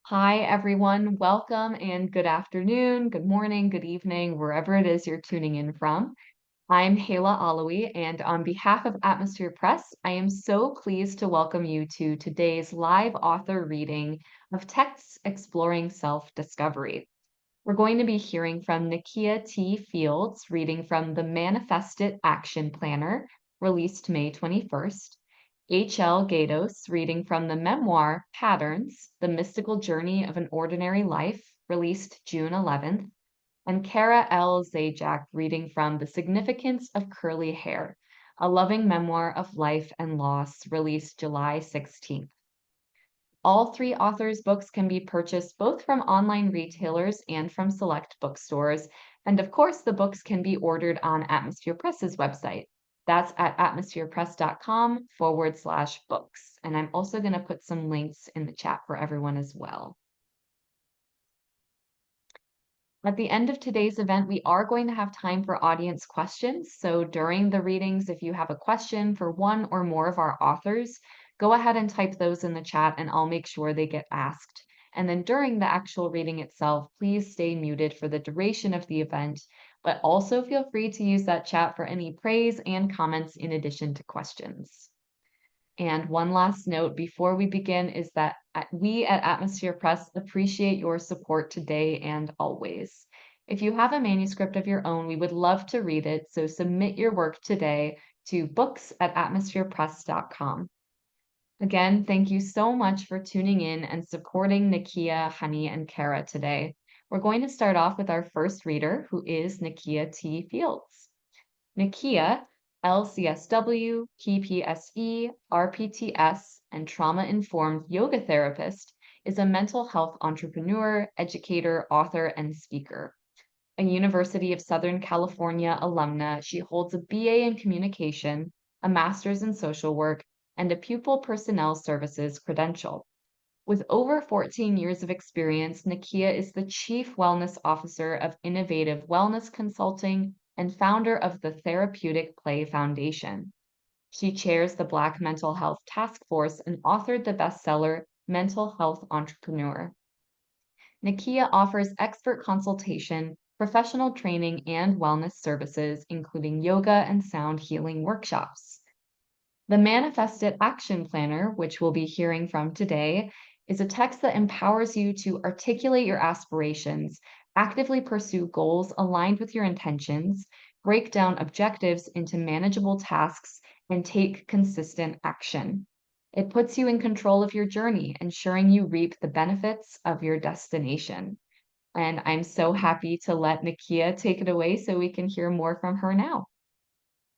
Hi, everyone. Welcome and good afternoon, good morning, good evening, wherever it is you're tuning in from. I'm Hala Alawi, and on behalf of Atmosphere Press, I am so pleased to welcome you to today's live author reading of texts exploring self-discovery. We're going to be hearing from Nakeya T. Fields, reading from the Manifest It Action Planner, released May 21st. H.L. Gaydos, reading from the memoir Patterns, The Mystical Journey of an Ordinary Life, released June 11th. And Kara L. Zajac, reading from The Significance of Curly Hair, a loving memoir of life and loss, released July 16th. All three authors' books can be purchased both from online retailers and from select bookstores. And of course, the books can be ordered on Atmosphere Press's website. That's at atmospherepress.com/books. And I'm also going to put some links in the chat for everyone as well. At the end of today's event, we are going to have time for audience questions. So during the readings, if you have a question for one or more of our authors, go ahead and type those in the chat and I'll make sure they get asked. And then during the actual reading itself, please stay muted for the duration of the event, but also feel free to use that chat for any praise and comments in addition to questions. And one last note before we begin is that we at Atmosphere Press appreciate your support today and always. If you have a manuscript of your own, we would love to read it, so submit your work today to books@atmospherepress.com. Again, thank you so much for tuning in and supporting Nakeya, Honey, and Kara today. We're going to start off with our first reader, who is Nakeya T. Fields. Nakeya, LCSW, PPSE, RPTS, and trauma-informed yoga therapist, is a mental health entrepreneur, educator, author, and speaker. A University of Southern California alumna, she holds a BA in communication, a master's in social work, and a pupil personnel services credential. With over 14 years of experience, Nakeya is the Chief Wellness Officer of Innovative Wellness Consulting and founder of the Therapeutic Play Foundation. She chairs the Black Mental Health Task Force and authored the bestseller Mental Health Entrepreneur. Nakeya offers expert consultation, professional training, and wellness services, including yoga and sound healing workshops. The Manifest It Action Planner, which we'll be hearing from today, is a text that empowers you to articulate your aspirations, actively pursue goals aligned with your intentions, break down objectives into manageable tasks, and take consistent action. It puts you in control of your journey, ensuring you reap the benefits of your destination. And I'm so happy to let Nakeya take it away so we can hear more from her now.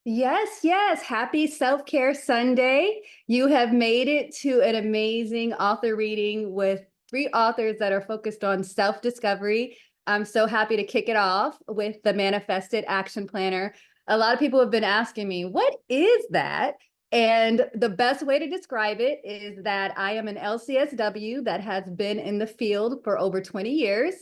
Yes, yes. Happy Self-Care Sunday. You have made it to an amazing author reading with three authors that are focused on self-discovery. I'm so happy to kick it off with the Manifest It Action Planner. A lot of people have been asking me, what is that? And the best way to describe it is that I am an LCSW that has been in the field for over 20 years.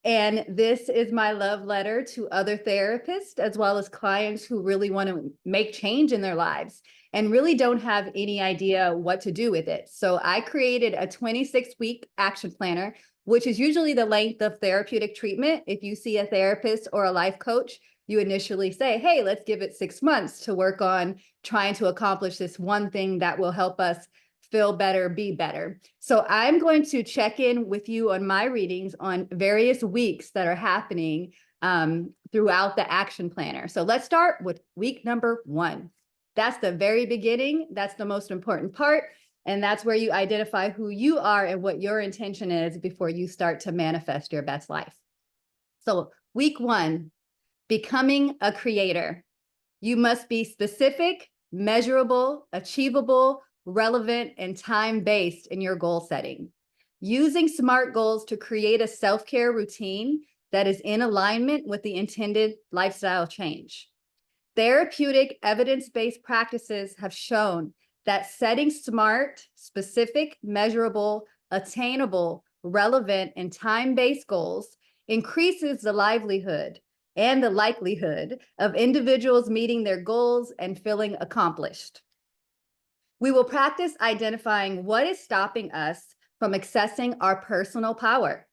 And this is my love letter to other therapists, as well as clients who really want to make change in their lives and really don't have any idea what to do with it. So I created a 26-week action planner, which is usually the length of therapeutic treatment. If you see a therapist or a life coach, you initially say, hey, let's give it 6 months to work on trying to accomplish this one thing that will help us feel better, be better. So I'm going to check in with you on my readings on various weeks that are happening throughout the action planner. So let's start with week number 1. That's the very beginning. That's the most important part. And that's where you identify who you are and what your intention is before you start to manifest your best life. So week 1, becoming a creator. You must be specific, measurable, achievable, relevant, and time-based in your goal setting. Using SMART goals to create a self-care routine that is in alignment with the intended lifestyle change. Therapeutic evidence-based practices have shown that setting SMART, specific, measurable, attainable, relevant, and time-based goals increases the livelihood and the likelihood of individuals meeting their goals and feeling accomplished. We will practice identifying what is stopping us from accessing our personal power.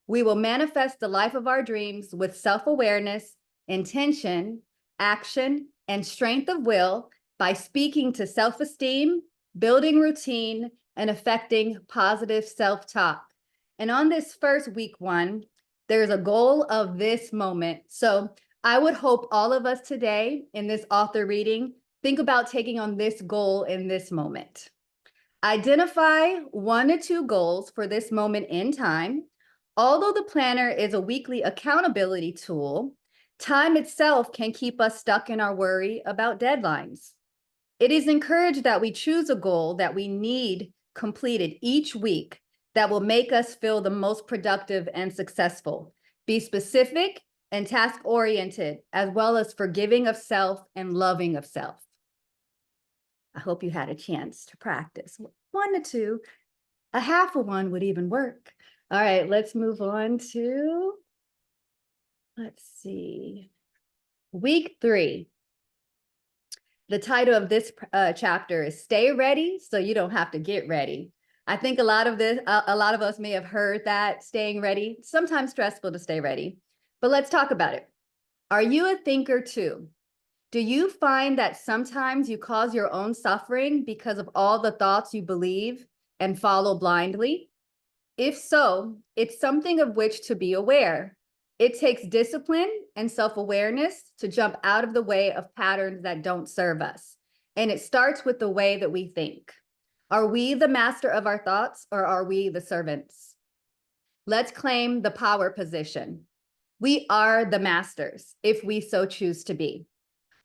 We will manifest the life of our dreams with self-awareness, intention, action, and strength of will by speaking to self-esteem, building routine, and affecting positive self-talk. And on this first week one, there's a goal of this moment. So I would hope all of us today in this author reading think about taking on this goal in this moment. Identify 1 to 2 goals for this moment in time. Although the planner is a weekly accountability tool, time itself can keep us stuck in our worry about deadlines. It is encouraged that we choose a goal that we need completed each week that will make us feel the most productive and successful. Be specific and task-oriented, as well as forgiving of self and loving of self. I hope you had a chance to practice. 1 to 2, a half of 1 would even work. All right, let's move on to, let's see, week 3. The title of this chapter is Stay Ready So You Don't Have to Get Ready. I think a lot of us may have heard that, staying ready, sometimes stressful to stay ready, but let's talk about it. Are you a thinker too? Do you find that sometimes you cause your own suffering because of all the thoughts you believe and follow blindly? If so, it's something of which to be aware. It takes discipline and self-awareness to jump out of the way of patterns that don't serve us. And it starts with the way that we think. Are we the master of our thoughts, or are we the servants? Let's claim the power position. We are the masters, if we so choose to be.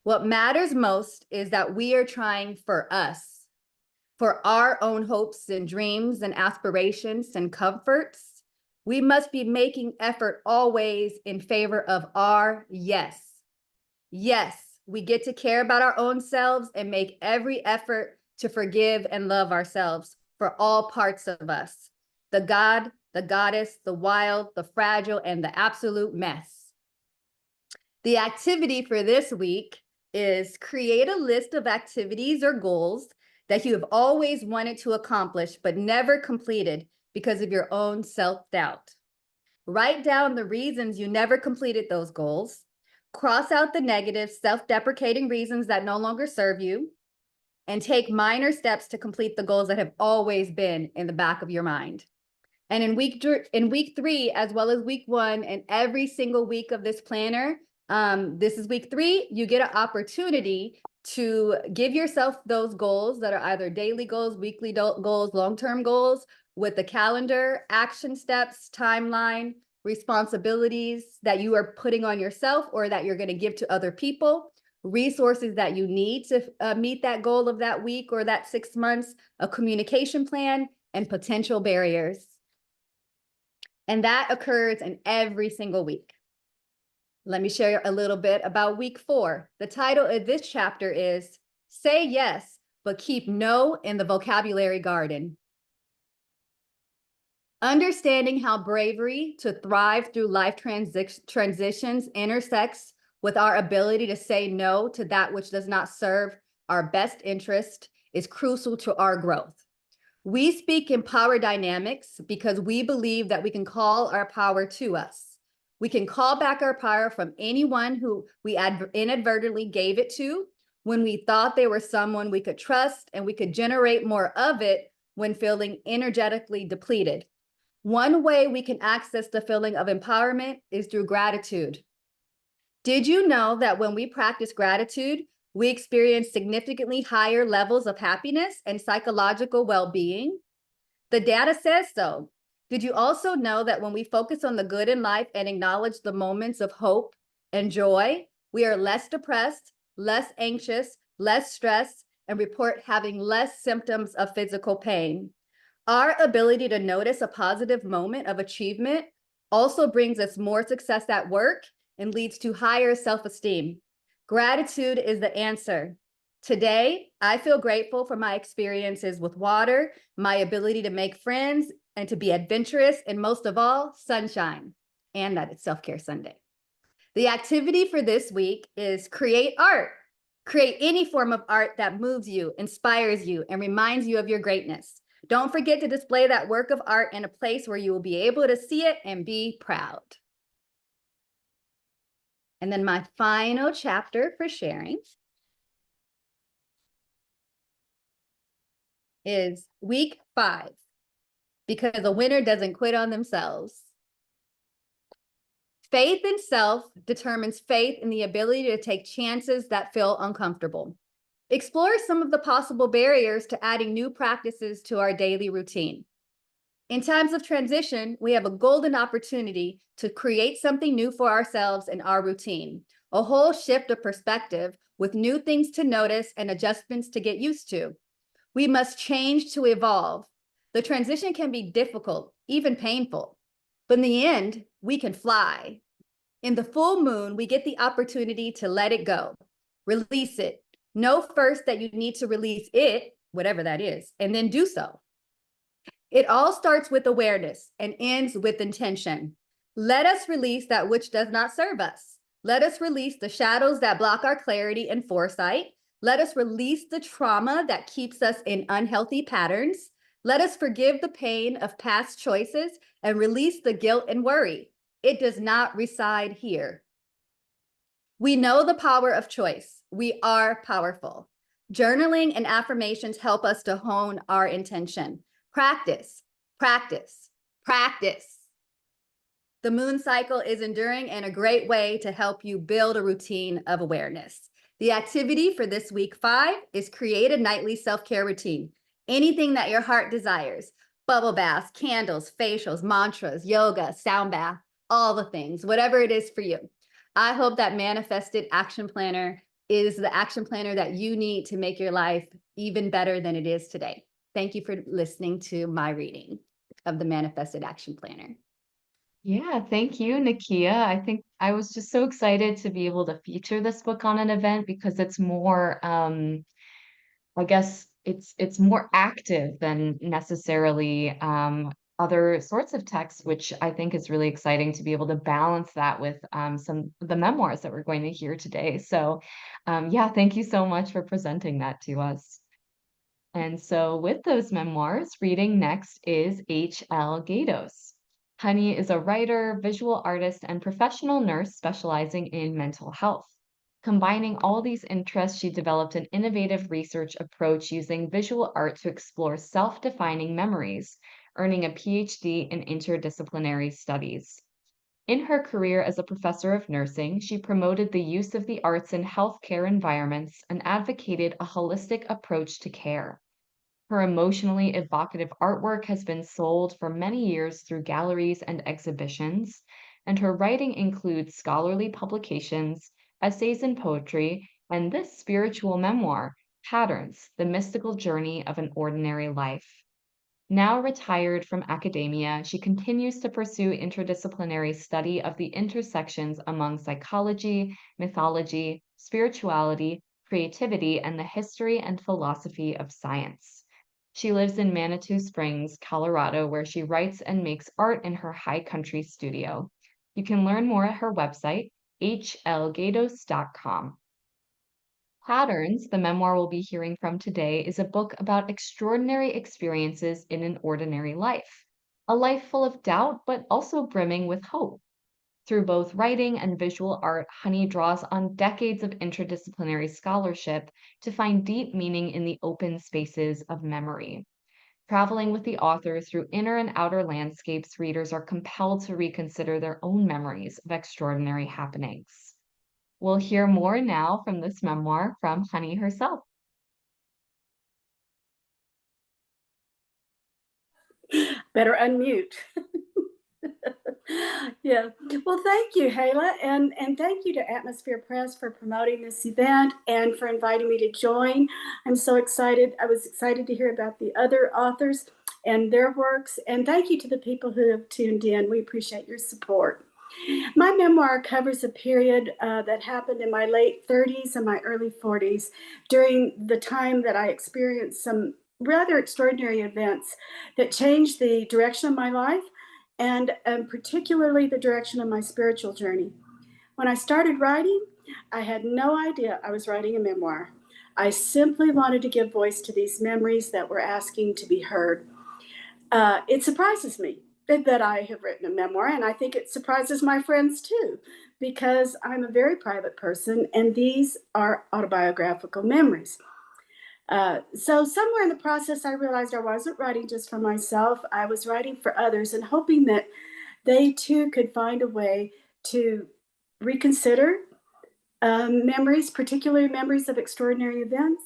What matters most is that we are trying for us, for our own hopes and dreams and aspirations and comforts. We must be making effort always in favor of our yes. Yes, we get to care about our own selves and make every effort to forgive and love ourselves for all parts of us, the God, the goddess, the wild, the fragile, and the absolute mess. The activity for this week is create a list of activities or goals that you have always wanted to accomplish but never completed because of your own self-doubt. Write down the reasons you never completed those goals. Cross out the negative, self-deprecating reasons that no longer serve you, and take minor steps to complete the goals that have always been in the back of your mind. And in week 3, as well as week 1, and every single week of this planner, this is week 3, you get an opportunity to give yourself those goals that are either daily goals, weekly goals, long-term goals, with the calendar, action steps, timeline, responsibilities that you are putting on yourself or that you're going to give to other people, resources that you need to meet that goal of that week or that 6 months, a communication plan, and potential barriers. And that occurs in every single week. Let me share a little bit about week 4. The title of this chapter is Say Yes, but Keep No in the Vocabulary Garden. Understanding how bravery to thrive through life transitions intersects with our ability to say no to that which does not serve our best interest is crucial to our growth. We speak in power dynamics because we believe that we can call our power to us. We can call back our power from anyone who we inadvertently gave it to when we thought they were someone we could trust, and we could generate more of it when feeling energetically depleted. One way we can access the feeling of empowerment is through gratitude. Did you know that when we practice gratitude, we experience significantly higher levels of happiness and psychological well-being? The data says so. Did you also know that when we focus on the good in life and acknowledge the moments of hope and joy, we are less depressed, less anxious, less stressed, and report having less symptoms of physical pain? Our ability to notice a positive moment of achievement also brings us more success at work and leads to higher self-esteem. Gratitude is the answer. Today, I feel grateful for my experiences with water, my ability to make friends, and to be adventurous, and most of all, sunshine, and that it's Self-Care Sunday. The activity for this week is create art. Create any form of art that moves you, inspires you, and reminds you of your greatness. Don't forget to display that work of art in a place where you will be able to see it and be proud. And then my final chapter for sharing is week 5, because a winner doesn't quit on themselves. Faith in self determines faith in the ability to take chances that feel uncomfortable. Explore some of the possible barriers to adding new practices to our daily routine. In times of transition, we have a golden opportunity to create something new for ourselves in our routine, a whole shift of perspective with new things to notice and adjustments to get used to. We must change to evolve. The transition can be difficult, even painful, but in the end, we can fly. In the full moon, we get the opportunity to let it go, release it. Know first that you need to release it, whatever that is, and then do so. It all starts with awareness and ends with intention. Let us release that which does not serve us. Let us release the shadows that block our clarity and foresight. Let us release the trauma that keeps us in unhealthy patterns. Let us forgive the pain of past choices and release the guilt and worry. It does not reside here. We know the power of choice. We are powerful. Journaling and affirmations help us to hone our intention. Practice, practice, practice. The moon cycle is enduring and a great way to help you build a routine of awareness. The activity for this week 5 is create a nightly self-care routine. Anything that your heart desires. Bubble baths, candles, facials, mantras, yoga, sound bath, all the things, whatever it is for you. I hope that Manifested Action Planner is the action planner that you need to make your life even better than it is today. Thank you for listening to my reading of the Manifested Action Planner. Yeah, thank you, Nakia. I think I was just so excited to be able to feature this book on an event because it's more, I guess it's more active than necessarily other sorts of texts, which I think is really exciting to be able to balance that with some of the memoirs that we're going to hear today. So, yeah, thank you so much for presenting that to us. And so, with those memoirs, reading next is H.L. Gaydos. Honey is a writer, visual artist, and professional nurse specializing in mental health. Combining all these interests, she developed an innovative research approach using visual art to explore self defining memories, earning a PhD in interdisciplinary studies. In her career as a professor of nursing, she promoted the use of the arts in healthcare environments and advocated a holistic approach to care. Her emotionally evocative artwork has been sold for many years through galleries and exhibitions, and her writing includes scholarly publications, essays and poetry, and this spiritual memoir, Patterns, The Mystical Journey of an Ordinary Life. Now retired from academia, she continues to pursue interdisciplinary study of the intersections among psychology, mythology, spirituality, creativity, and the history and philosophy of science. She lives in Manitou Springs, Colorado, where she writes and makes art in her high country studio. You can learn more at her website, hlgados.com. Patterns, the memoir we'll be hearing from today, is a book about extraordinary experiences in an ordinary life, a life full of doubt, but also brimming with hope. Through both writing and visual art, Honey draws on decades of interdisciplinary scholarship to find deep meaning in the open spaces of memory. Traveling with the author through inner and outer landscapes, readers are compelled to reconsider their own memories of extraordinary happenings. We'll hear more now from this memoir from Honey herself. Better unmute. Yeah. Well, thank you, Hala, and thank you to Atmosphere Press for promoting this event and for inviting me to join. I'm so excited. I was excited to hear about the other authors and their works, and thank you to the people who have tuned in. We appreciate your support. My memoir covers a period that happened in my late 30s and my early 40s during the time that I experienced some rather extraordinary events that changed the direction of my life and particularly the direction of my spiritual journey. When I started writing, I had no idea I was writing a memoir. I simply wanted to give voice to these memories that were asking to be heard. It surprises me that I have written a memoir, and I think it surprises my friends too, because I'm a very private person, and these are autobiographical memories. So somewhere in the process, I realized I wasn't writing just for myself. I was writing for others and hoping that they too could find a way to reconsider memories, particularly memories of extraordinary events,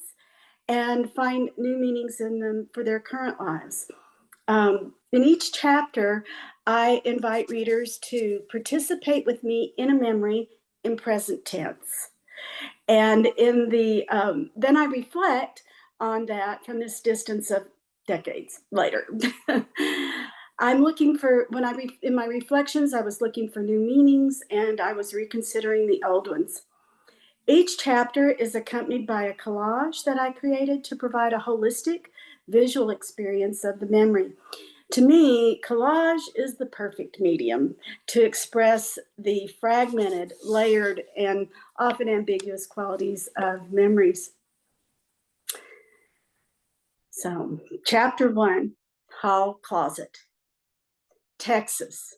and find new meanings in them for their current lives. In each chapter, I invite readers to participate with me in a memory in present tense. And then I reflect on that from this distance of decades later. I'm looking for, in my reflections, I was looking for new meanings and I was reconsidering the old ones. Each chapter is accompanied by a collage that I created to provide a holistic visual experience of the memory. To me, collage is the perfect medium to express the fragmented, layered, and often ambiguous qualities of memories. So, chapter 1, Hall Closet, Texas,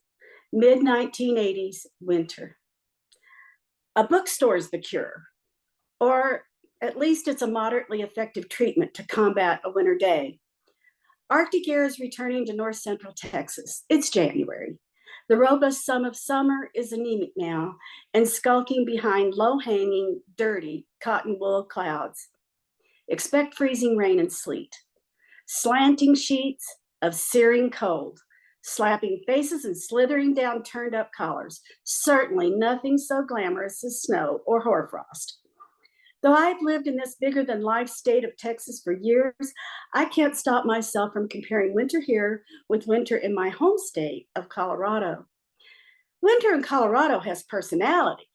mid-1980s winter. A bookstore is the cure, or at least it's a moderately effective treatment to combat a winter day. Arctic air is returning to north central Texas. It's January. The robust sun of summer is anemic now and skulking behind low-hanging, dirty cotton wool clouds. Expect freezing rain and sleet. Slanting sheets of searing cold, slapping faces and slithering down turned-up collars. Certainly nothing so glamorous as snow or hoarfrost. Though I've lived in this bigger-than-life state of Texas for years, I can't stop myself from comparing winter here with winter in my home state of Colorado. Winter in Colorado has personality.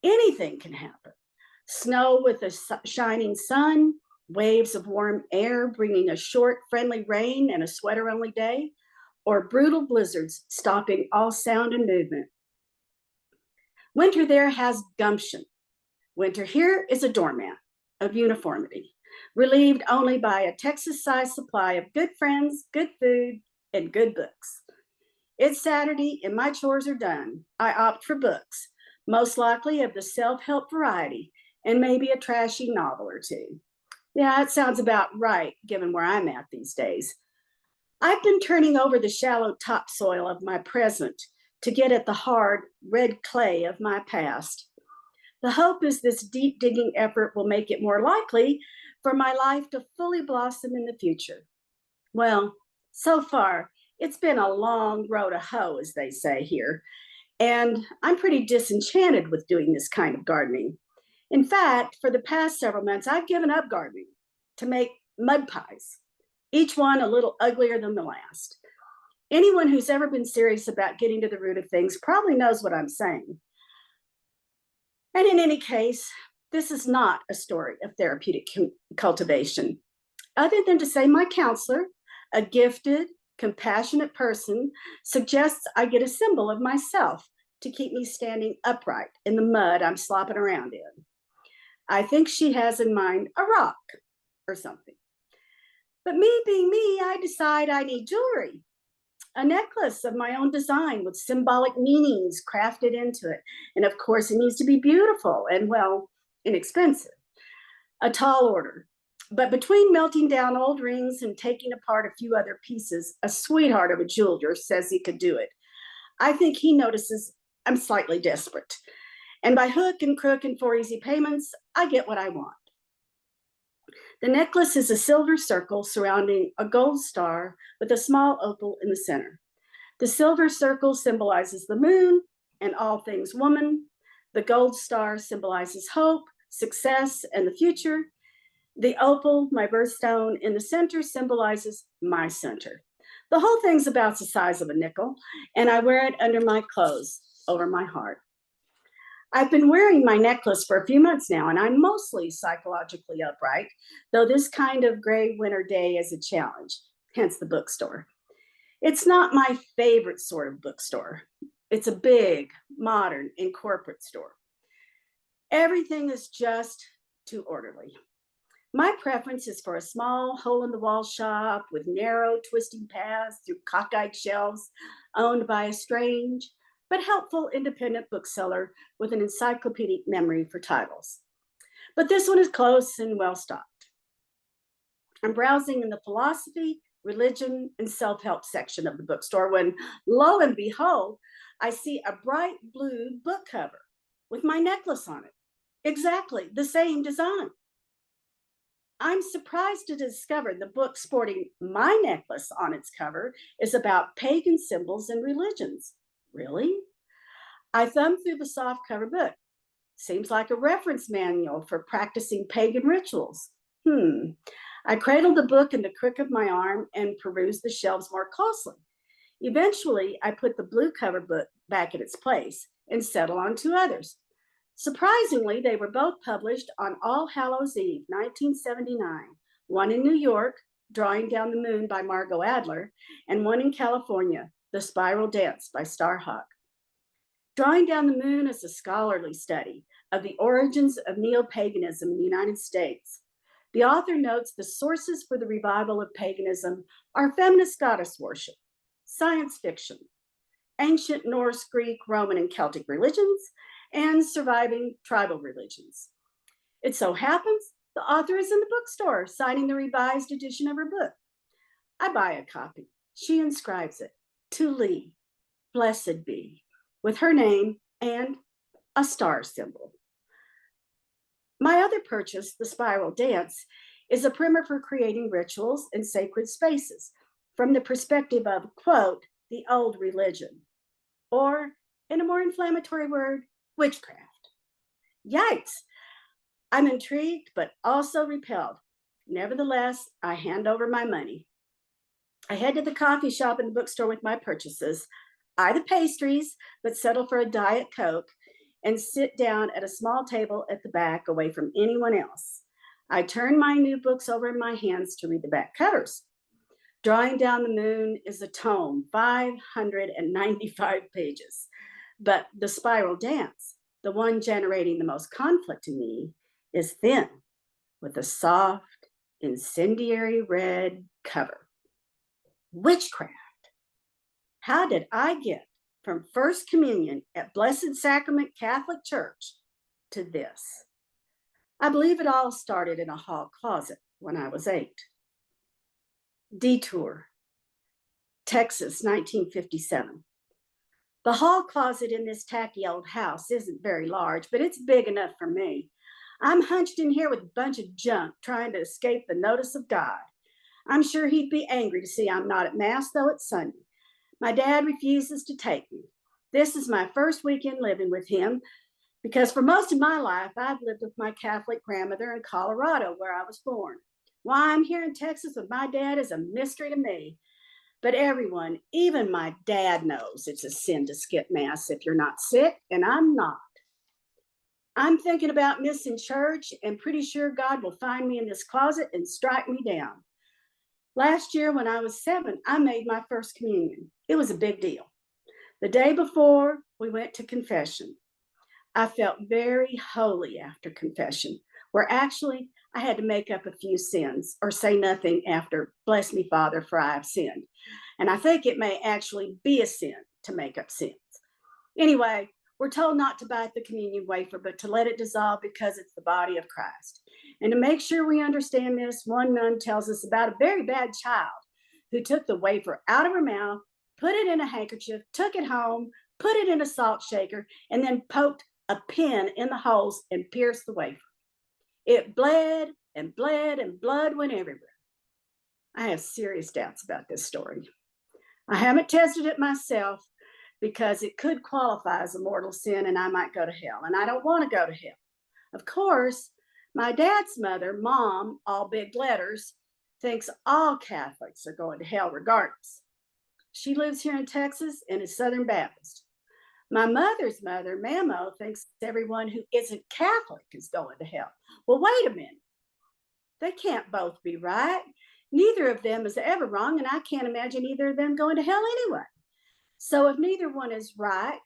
Anything can happen. Snow with a shining sun, waves of warm air bringing a short, friendly rain and a sweater-only day, or brutal blizzards stopping all sound and movement. Winter there has gumption. Winter here is a doormat of uniformity, relieved only by a Texas-sized supply of good friends, good food, and good books. It's Saturday and my chores are done. I opt for books, most likely of the self-help variety, and maybe a trashy novel or two. Yeah, it sounds about right, given where I'm at these days. I've been turning over the shallow topsoil of my present to get at the hard, red clay of my past. The hope is this deep digging effort will make it more likely for my life to fully blossom in the future. Well, so far, it's been a long road to hoe, as they say here, and I'm pretty disenchanted with doing this kind of gardening. In fact, for the past several months, I've given up gardening to make mud pies, each one a little uglier than the last. Anyone who's ever been serious about getting to the root of things probably knows what I'm saying. And in any case, this is not a story of therapeutic cultivation, other than to say my counselor, a gifted, compassionate person, suggests I get a symbol of myself to keep me standing upright in the mud I'm slopping around in. I think she has in mind a rock or something. But me being me, I decide I need jewelry. A necklace of my own design with symbolic meanings crafted into it. And of course, it needs to be beautiful and, well, inexpensive. A tall order. But between melting down old rings and taking apart a few other pieces, a sweetheart of a jeweler says he could do it. I think he notices I'm slightly desperate. And by hook and crook and 4 easy payments, I get what I want. The necklace is a silver circle surrounding a gold star with a small opal in the center. The silver circle symbolizes the moon and all things woman. The gold star symbolizes hope, success, and the future. The opal, my birthstone in the center, symbolizes my center. The whole thing's about the size of a nickel, and I wear it under my clothes, over my heart. I've been wearing my necklace for a few months now, and I'm mostly psychologically upright, though this kind of gray winter day is a challenge, hence the bookstore. It's not my favorite sort of bookstore. It's a big, modern, and corporate store. Everything is just too orderly. My preference is for a small hole-in-the-wall shop with narrow, twisting paths through cockeyed shelves, owned by a strange but helpful independent bookseller with an encyclopedic memory for titles. But this one is close and well stocked. I'm browsing in the philosophy, religion, and self-help section of the bookstore when, lo and behold, I see a bright blue book cover with my necklace on it. Exactly the same design. I'm surprised to discover the book sporting my necklace on its cover is about pagan symbols and religions. Really? I thumbed through the soft cover book. Seems like a reference manual for practicing pagan rituals. I cradled the book in the crook of my arm and perused the shelves more closely. Eventually, I put the blue cover book back in its place and settled on two others. Surprisingly, they were both published on All Hallows Eve, 1979, one in New York, Drawing Down the Moon by Margot Adler, and one in California, The Spiral Dance by Starhawk. Drawing Down the Moon is a scholarly study of the origins of neo-paganism in the United States. The author notes the sources for the revival of paganism are feminist goddess worship, science fiction, ancient Norse, Greek, Roman, and Celtic religions, and surviving tribal religions. It so happens the author is in the bookstore signing the revised edition of her book. I buy a copy. She inscribes it to Lee, blessed be, with her name and a star symbol. My other purchase, The Spiral Dance, is a primer for creating rituals and sacred spaces from the perspective of, quote, the old religion, or in a more inflammatory word, witchcraft. Yikes! I'm intrigued, but also repelled. Nevertheless, I hand over my money. I head to the coffee shop and the bookstore with my purchases, eye the pastries, but settle for a Diet Coke, and sit down at a small table at the back away from anyone else. I turn my new books over in my hands to read the back covers. Drawing Down the Moon is a tome, 595 pages. But The Spiral Dance, the one generating the most conflict in me, is thin with a soft, incendiary red cover. Witchcraft. How did I get from First Communion at Blessed Sacrament Catholic Church to this? I believe it all started in a hall closet when I was 8. Detour, Texas, 1957. The hall closet in this tacky old house isn't very large, but it's big enough for me. I'm hunched in here with a bunch of junk trying to escape the notice of God. I'm sure he'd be angry to see I'm not at Mass, though it's Sunday. My dad refuses to take me. This is my first weekend living with him because for most of my life, I've lived with my Catholic grandmother in Colorado, where I was born. Why I'm here in Texas with my dad is a mystery to me. But everyone, even my dad, knows it's a sin to skip Mass if you're not sick, and I'm not. I'm thinking about missing church and pretty sure God will find me in this closet and strike me down. Last year, when I was 7, I made my first communion. It was a big deal. The day before, we went to confession. I felt very holy after confession, where actually I had to make up a few sins or say nothing after, bless me, Father, for I have sinned. And I think it may actually be a sin to make up sins. Anyway, we're told not to bite the communion wafer, but to let it dissolve because it's the body of Christ. And to make sure we understand this, one nun tells us about a very bad child who took the wafer out of her mouth, put it in a handkerchief, took it home, put it in a salt shaker, and then poked a pin in the holes and pierced the wafer. It bled and bled and blood went everywhere. I have serious doubts about this story. I haven't tested it myself because it could qualify as a mortal sin and I might go to hell, and I don't want to go to hell. Of course, my dad's mother, Mom, all big letters, thinks all Catholics are going to hell regardless. She lives here in Texas and is Southern Baptist. My mother's mother, Mamo, thinks everyone who isn't Catholic is going to hell. Well, wait a minute. They can't both be right. Neither of them is ever wrong, and I can't imagine either of them going to hell anyway. So if neither one is right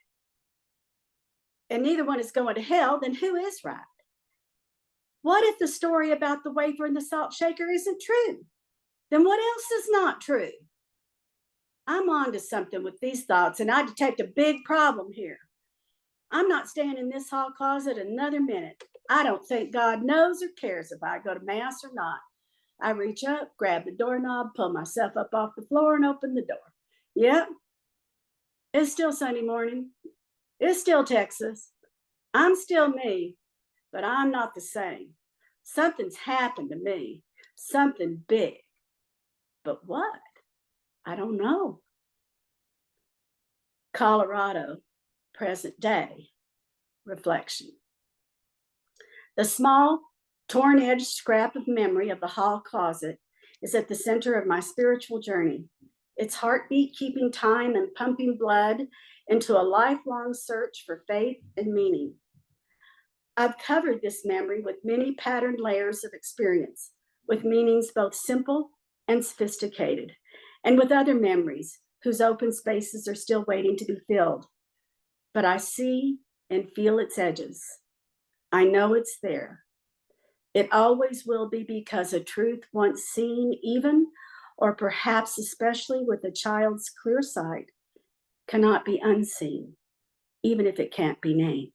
and neither one is going to hell, then who is right? What if the story about the wafer and the salt shaker isn't true? Then what else is not true? I'm on to something with these thoughts, and I detect a big problem here. I'm not staying in this hall closet another minute. I don't think God knows or cares if I go to Mass or not. I reach up, grab the doorknob, pull myself up off the floor, and open the door. Yep, it's still Sunday morning. It's still Texas. I'm still me, but I'm not the same. Something's happened to me, something big. But what? I don't know. Colorado, present day, reflection. The small, torn edged scrap of memory of the hall closet is at the center of my spiritual journey, its heartbeat keeping time and pumping blood into a lifelong search for faith and meaning. I've covered this memory with many patterned layers of experience, with meanings both simple and sophisticated, and with other memories whose open spaces are still waiting to be filled. But I see and feel its edges. I know it's there. It always will be, because a truth once seen, even or perhaps especially with a child's clear sight, cannot be unseen, even if it can't be named.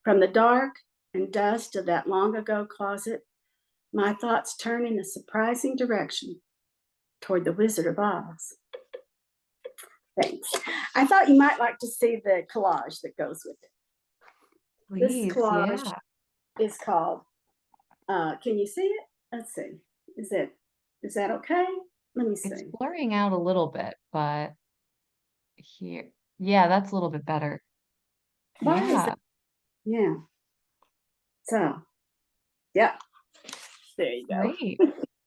From the dark and dust of that long ago closet, my thoughts turn in a surprising direction toward the Wizard of Oz. Thanks. I thought you might like to see the collage that goes with it. This Please, collage yeah. is called, can you see it? Let's see. Is that okay? Let me It's see. blurring out a little bit, but here, yeah, that's a little bit better. Why is Yeah, it? Yeah. So, yeah, there you go. great.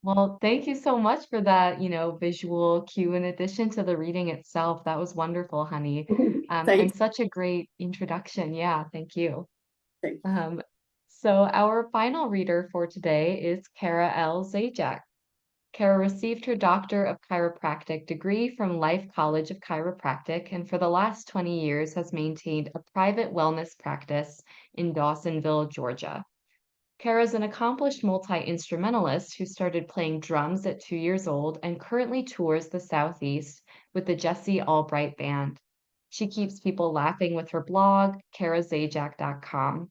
Well, thank you so much for that, visual cue in addition to the reading itself. That was wonderful, honey. Thank And such a great introduction. Yeah, thank you. you. Um, so our final reader for today is Kara L. Zajac. Kara received her Doctor of Chiropractic degree from Life College of Chiropractic, and for the last 20 years has maintained a private wellness practice in Dawsonville, Georgia. Kara is an accomplished multi-instrumentalist who started playing drums at 2 years old and currently tours the Southeast with the Jesse Albright Band. She keeps people laughing with her blog, karazajac.com.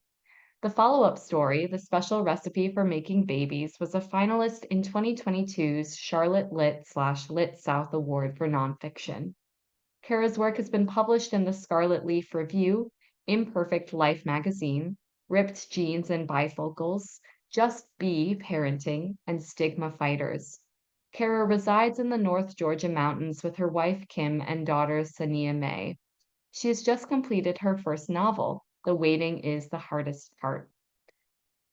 The follow-up story, The Special Recipe for Making Babies, was a finalist in 2022's Charlotte Lit/Lit South Award for Nonfiction. Kara's work has been published in the Scarlet Leaf Review, Imperfect Life magazine, Ripped Jeans and Bifocals, Just Be Parenting, and Stigma Fighters. Kara resides in the North Georgia mountains with her wife Kim and daughter Sania May. She has just completed her first novel, The Waiting is the Hardest Part.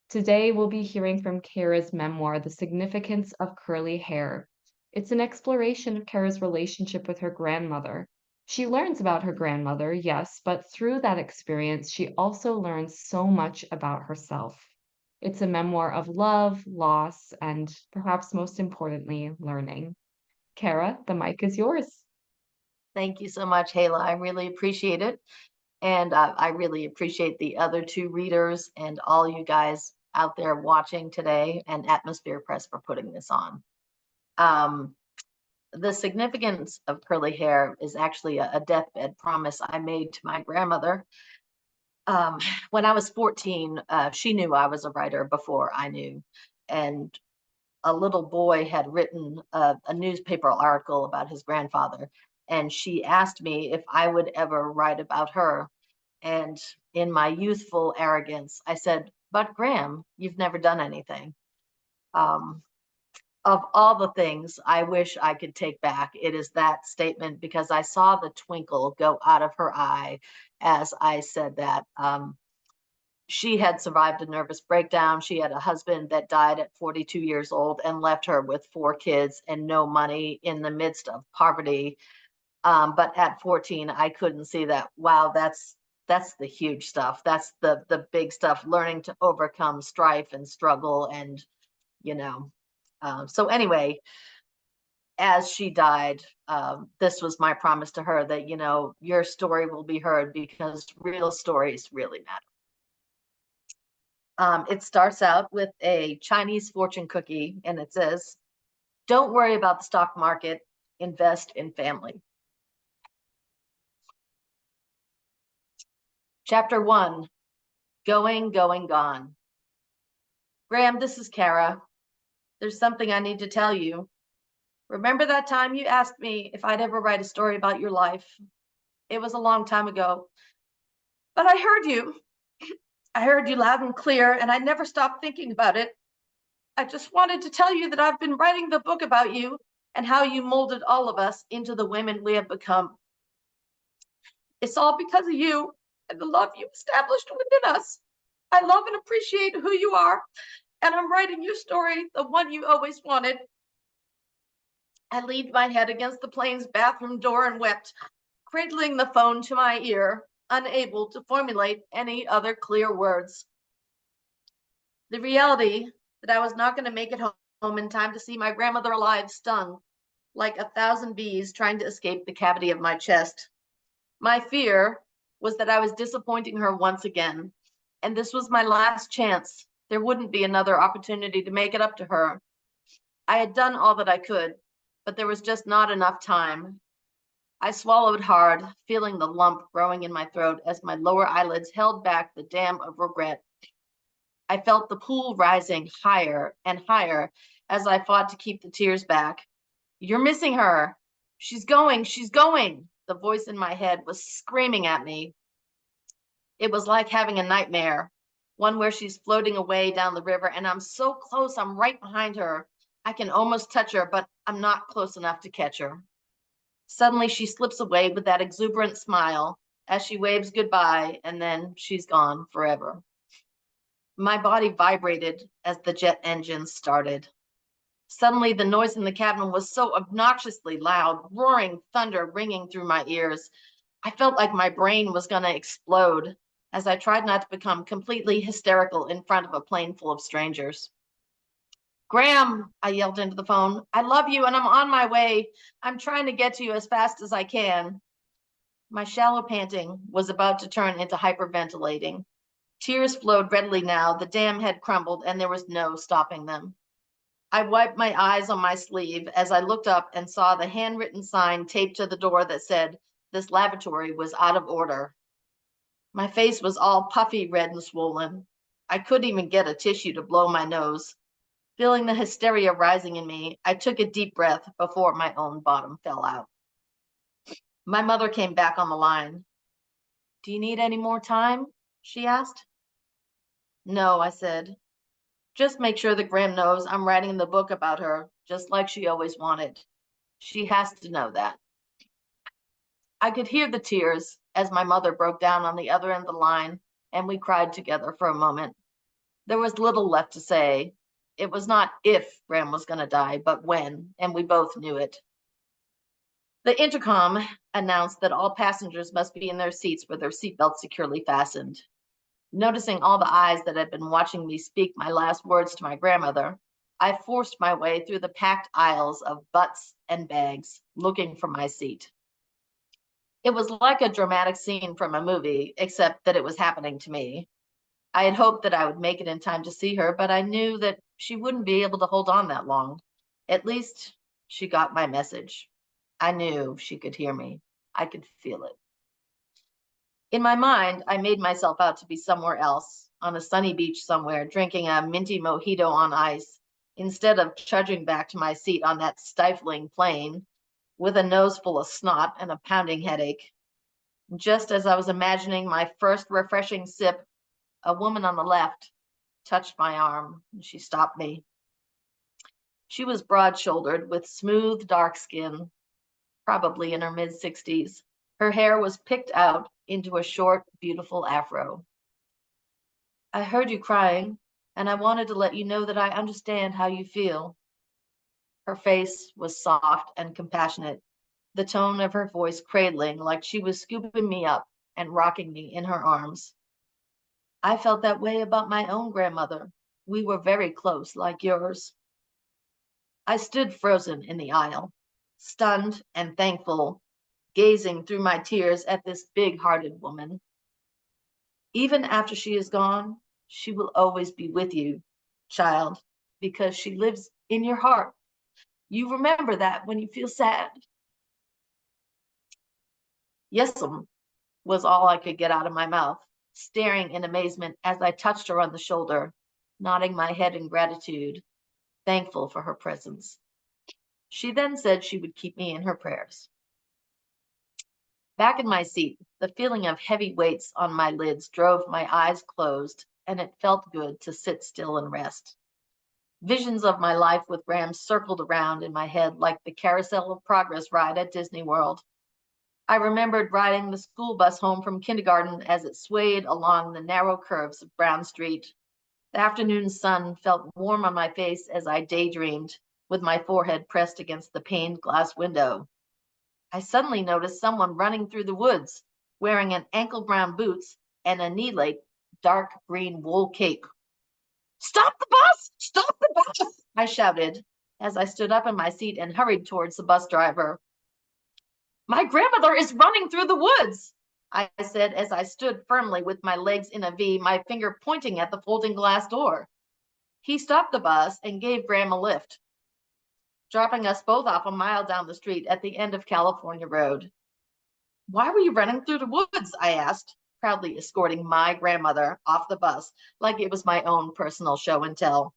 Today, we'll be hearing from Kara's memoir, The Significance of Curly Hair. It's an exploration of Kara's relationship with her grandmother. She learns about her grandmother, yes, but through that experience, she also learns so much about herself. It's a memoir of love, loss, and perhaps most importantly, learning. Kara, the mic is yours. Thank you so much, Hayla. I really appreciate it. And I really appreciate the other two readers and all you guys out there watching today, and Atmosphere Press for putting this on. The significance of curly hair is actually a deathbed promise I made to my grandmother. When I was 14, she knew I was a writer before I knew. And a little boy had written a newspaper article about his grandfather. And she asked me if I would ever write about her. And in my youthful arrogance, I said, "But Graham, you've never done anything." Um, of all the things I wish I could take back, it is that statement, because I saw the twinkle go out of her eye as I said that. She had survived a nervous breakdown. She had a husband that died at 42 years old and left her with 4 kids and no money in the midst of poverty. But at 14, I couldn't see that. Wow, that's the huge stuff. That's the big stuff. Learning to overcome strife and struggle, and you know. So anyway, as she died, this was my promise to her that your story will be heard, because real stories really matter. It starts out with a Chinese fortune cookie, and it says, "Don't worry about the stock market, invest in family." Chapter 1, Going, Going, Gone. Graham, this is Kara. There's something I need to tell you. Remember that time you asked me if I'd ever write a story about your life? It was a long time ago, but I heard you. I heard you loud and clear, and I never stopped thinking about it. I just wanted to tell you that I've been writing the book about you and how you molded all of us into the women we have become. It's all because of you and the love you established within us. I love and appreciate who you are, and I'm writing your story, the one you always wanted. I leaned my head against the plane's bathroom door and wept, cradling the phone to my ear, unable to formulate any other clear words. The reality that I was not going to make it home in time to see my grandmother alive stung like 1,000 bees trying to escape the cavity of my chest. My fear was that I was disappointing her once again, and this was my last chance. There wouldn't be another opportunity to make it up to her. I had done all that I could, but there was just not enough time. I swallowed hard, feeling the lump growing in my throat as my lower eyelids held back the dam of regret. I felt the pool rising higher and higher as I fought to keep the tears back. "You're missing her. She's going, she's going." The voice in my head was screaming at me. It was like having a nightmare, one where she's floating away down the river and I'm so close, I'm right behind her. I can almost touch her, but I'm not close enough to catch her. Suddenly she slips away with that exuberant smile as she waves goodbye, and then she's gone forever. My body vibrated as the jet engines started. Suddenly, the noise in the cabin was so obnoxiously loud, roaring thunder ringing through my ears. I felt like my brain was going to explode as I tried not to become completely hysterical in front of a plane full of strangers. "Graham," I yelled into the phone, "I love you and I'm on my way. I'm trying to get to you as fast as I can." My shallow panting was about to turn into hyperventilating. Tears flowed readily now. The dam had crumbled and there was no stopping them. I wiped my eyes on my sleeve as I looked up and saw the handwritten sign taped to the door that said this lavatory was out of order. My face was all puffy, red, and swollen. I couldn't even get a tissue to blow my nose. Feeling the hysteria rising in me, I took a deep breath before my own bottom fell out. My mother came back on the line. "Do you need any more time?" she asked. "No," I said. "Just make sure that Graham knows I'm writing the book about her, just like she always wanted. She has to know that." I could hear the tears as my mother broke down on the other end of the line, and we cried together for a moment. There was little left to say. It was not if Graham was going to die, but when, and we both knew it. The intercom announced that all passengers must be in their seats with their seatbelts securely fastened. Noticing all the eyes that had been watching me speak my last words to my grandmother, I forced my way through the packed aisles of butts and bags, looking for my seat. It was like a dramatic scene from a movie, except that it was happening to me. I had hoped that I would make it in time to see her, but I knew that she wouldn't be able to hold on that long. At least she got my message. I knew she could hear me. I could feel it. In my mind, I made myself out to be somewhere else, on a sunny beach somewhere, drinking a minty mojito on ice, instead of trudging back to my seat on that stifling plane with a nose full of snot and a pounding headache. Just as I was imagining my first refreshing sip, a woman on the left touched my arm, and she stopped me. She was broad-shouldered with smooth, dark skin, probably in her mid-60s. Her hair was picked out into a short, beautiful afro. "I heard you crying, and I wanted to let you know that I understand how you feel." Her face was soft and compassionate, the tone of her voice cradling like she was scooping me up and rocking me in her arms. "I felt that way about my own grandmother. We were very close, like yours." I stood frozen in the aisle, stunned and thankful, gazing through my tears at this big-hearted woman. "Even after she is gone, She will always be with you, child, because she lives in your heart. You remember that when you feel sad. Yes'm, was all I could get out of my mouth, staring in amazement as I touched her on the shoulder, nodding my head in gratitude, thankful for her presence. She then said she would keep me in her prayers. Back in my seat, the feeling of heavy weights on my lids drove my eyes closed, and it felt good to sit still and rest. Visions of my life with Graham circled around in my head like the Carousel of Progress ride at Disney World. I remembered riding the school bus home from kindergarten as it swayed along the narrow curves of Brown Street. The afternoon sun felt warm on my face as I daydreamed, with my forehead pressed against the paned glass window. I suddenly noticed someone running through the woods, wearing an ankle-brown boots and a knee-length dark green wool cape. "Stop the bus! Stop the bus!" I shouted as I stood up in my seat and hurried towards the bus driver. "My grandmother is running through the woods," I said as I stood firmly with my legs in a V, my finger pointing at the folding glass door. He stopped the bus and gave Graham a lift, dropping us both off a mile down the street at the end of California Road. "Why were you running through the woods?" I asked, proudly escorting my grandmother off the bus like it was my own personal show and tell.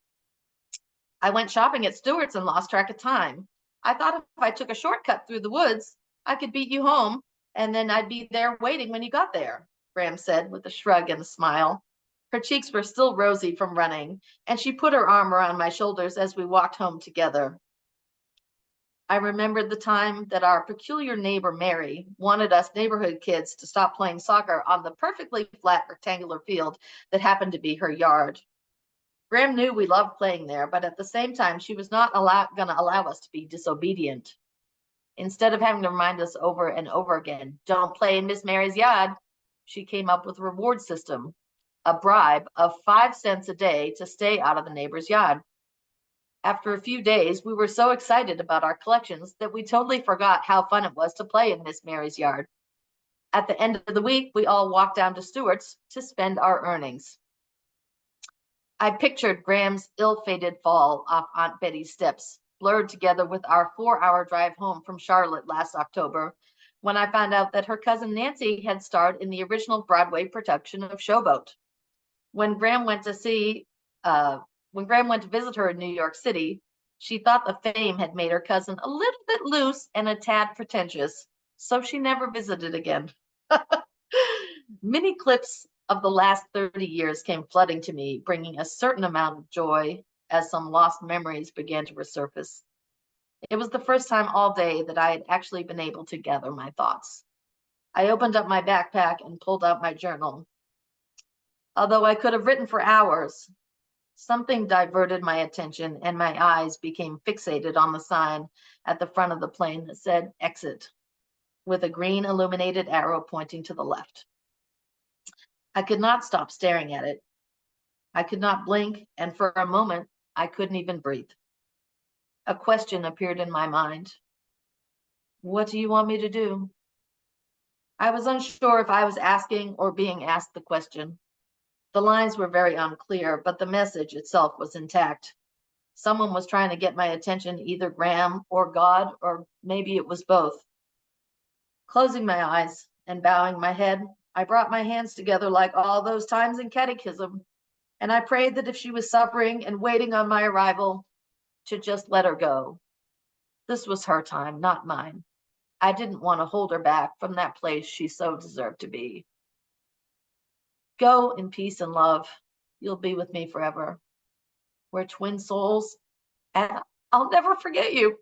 "I went shopping at Stewart's and lost track of time. I thought if I took a shortcut through the woods, I could beat you home, and then I'd be there waiting when you got there," Graham said with a shrug and a smile. Her cheeks were still rosy from running, and she put her arm around my shoulders as we walked home together. I remembered the time that our peculiar neighbor, Mary, wanted us neighborhood kids to stop playing soccer on the perfectly flat rectangular field that happened to be her yard. Graham knew we loved playing there, but at the same time, she was not going to allow us to be disobedient. Instead of having to remind us over and over again, "Don't play in Miss Mary's yard," she came up with a reward system, a bribe of 5 cents a day to stay out of the neighbor's yard. After a few days, we were so excited about our collections that we totally forgot how fun it was to play in Miss Mary's yard. At the end of the week, we all walked down to Stewart's to spend our earnings. I pictured Graham's ill-fated fall off Aunt Betty's steps, blurred together with our 4-hour drive home from Charlotte last October, when I found out that her cousin Nancy had starred in the original Broadway production of Showboat. When Graham went to visit her in New York City, she thought the fame had made her cousin a little bit loose and a tad pretentious, so she never visited again. Many clips of the last 30 years came flooding to me, bringing a certain amount of joy as some lost memories began to resurface. It was the first time all day that I had actually been able to gather my thoughts. I opened up my backpack and pulled out my journal. Although I could have written for hours, something diverted my attention and my eyes became fixated on the sign at the front of the plane that said "Exit," with a green illuminated arrow pointing to the left. I could not stop staring at it. I could not blink, and for a moment, I couldn't even breathe. A question appeared in my mind. "What do you want me to do?" I was unsure if I was asking or being asked the question. The lines were very unclear, but the message itself was intact. Someone was trying to get my attention, either Graham or God, or maybe it was both. Closing my eyes and bowing my head, I brought my hands together like all those times in catechism, and I prayed that if she was suffering and waiting on my arrival, to just let her go. This was her time, not mine. I didn't want to hold her back from that place she so deserved to be. "Go in peace and love. You'll be with me forever. We're twin souls, and I'll never forget you."